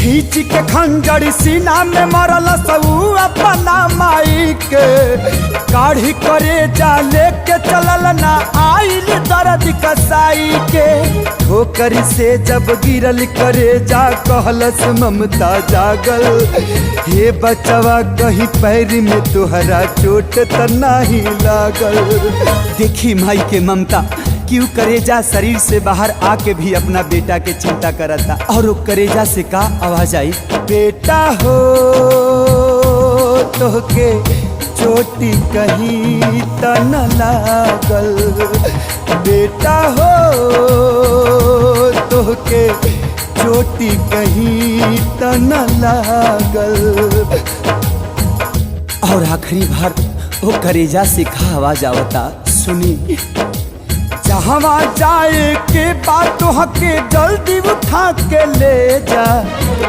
खींच के खंजर सीना में मरल सऊ अपना माई के काढ़ी करे जा लेके चलल ना आइल दर्द कसाई के ठोकर से जब गिरल करे जा कहलस ममता जागल हे बचवा कहीं पैर में तोहरा चोट त नहीं लागल। देखी माई के ममता क्यों करेजा शरीर से बाहर आके भी अपना बेटा के चिंता करता और वो करेजा से का आवाज आई बेटा हो तो के चोटी कहीं त न लागल बेटा हो तो के चोटी कहीं त न लागल। और आखिरी बार वो करेजा से का आवाज आवता सुनी जहाँ जाए के बात हके जल्दी उठा के ले जा।